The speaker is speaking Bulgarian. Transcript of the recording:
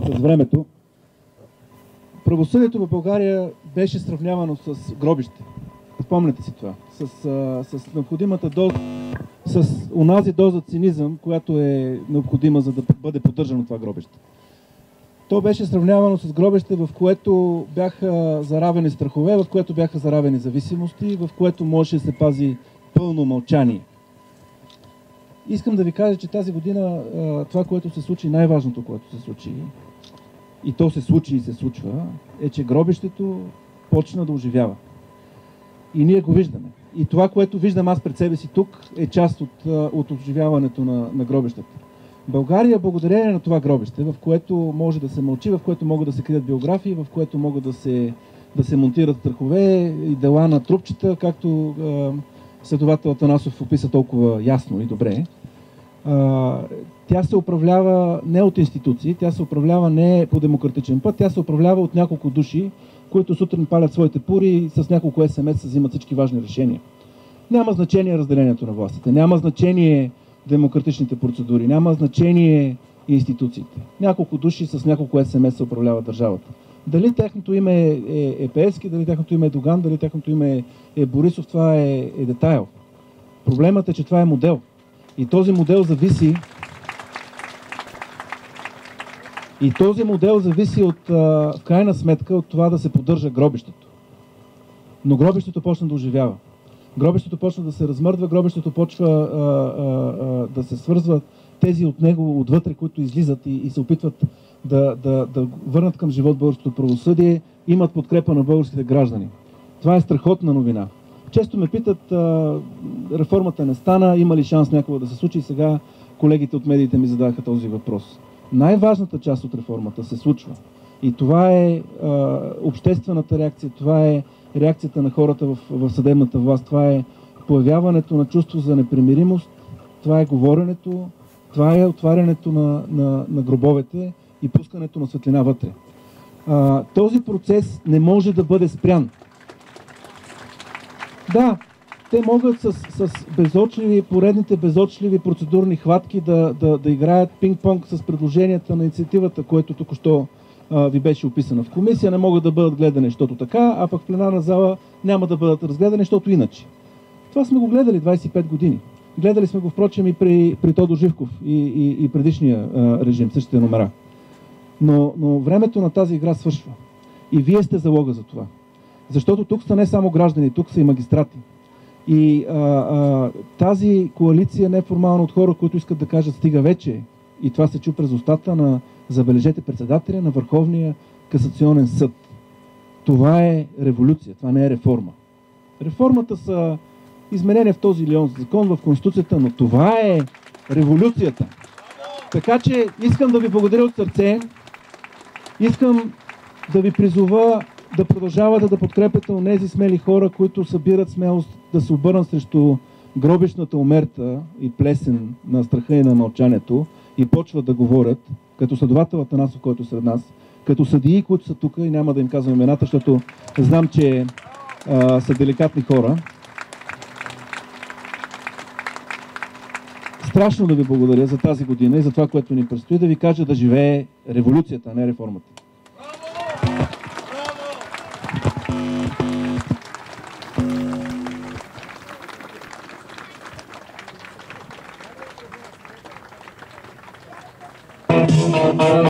с времето. Правосъдието в България беше сравнявано с гробище. Спомняте си това. С необходимата доза, с онази доза цинизъм, която е необходима, за да бъде поддържано това гробище. То беше сравнявано с гробище, в което бяха заравени страхове, в което бяха заравени зависимости, в което можеше да се пази пълно мълчание. Искам да ви кажа, че тази година това, което се случи, най-важното, което се случи, и то се случи и се случва, е, че гробището почна да оживява. И ние го виждаме. И това, което виждам аз пред себе си тук, е част от оживяването на гробищата. България, благодарение на това гробище, в което може да се мълчи, в което могат да се крият биографии, в което могат да се монтират страхове и дела на трупчета, както следовател Атанасов описа толкова ясно и добре. Тя се управлява не от институции, тя се управлява не по демократичен път, тя се управлява от няколко души, които сутрин палят своите пури и с няколко СМС взимат всички важни решения. Няма значение разделението на властите, няма значение демократичните процедури, няма значение институциите. Няколко души с няколко СМС се управляват държавата. Дали тяхното име е Пеевски, дали тяхното име е Доган, дали тяхното име е Борисов, това е детайл. Проблемът е, че това е модел. И този модел зависи в крайна сметка от това да се поддържа гробището. Но гробището почна да оживява. Гробището почна да се размърдва, гробището почва да се свързват тези от него отвътре, които излизат и се опитват да върнат към живот българското правосъдие, имат подкрепа на българските граждани. Това е страхотна новина. Често ме питат, реформата не стана, има ли шанс някога да се случи, и сега колегите от медиите ми зададаха този въпрос. Най-важната част от реформата се случва. И това е обществената реакция, това е реакцията на хората в съдебната власт, това е появяването на чувство за непримиримост, това е говоренето, това е отварянето на гробовете и пускането на светлина вътре. Този процес не може да бъде спрян. Да, те могат с поредните безочливи процедурни хватки да играят пинг-понг с предложенията на инициативата, което току-що ви беше описана в комисия, не могат да бъдат гледани, защото така, а пък в пленарна зала няма да бъдат разгледани, защото иначе. Това сме го гледали 25 години. Гледали сме го, впрочем, и при Тодор Живков и предишния режим, същите номера. Но времето на тази игра свършва. И вие сте залога за това. Защото тук са не само граждани, тук са и магистрати. И тази коалиция неформална от хора, които искат да кажат стига вече, и това се чу през устата на, забележете, председателя на Върховния касационен съд. Това е революция, това не е реформа. Реформата са изменения в този или онзи закон, в Конституцията, но това е революцията. Така че искам да ви благодаря от сърце, искам да ви призова да продължавате да подкрепяте онези смели хора, които събират смелост да се обърнат срещу гробищната омерта и плесен на страха и на мълчанието и почват да говорят, като следовател Атанасов, който е сред нас, като съдии, които са тук, и няма да им казвам имената, защото знам, че са деликатни хора. Страшно да ви благодаря за тази година и за това, което ни предстои, да ви кажа да живее революцията, а не реформата.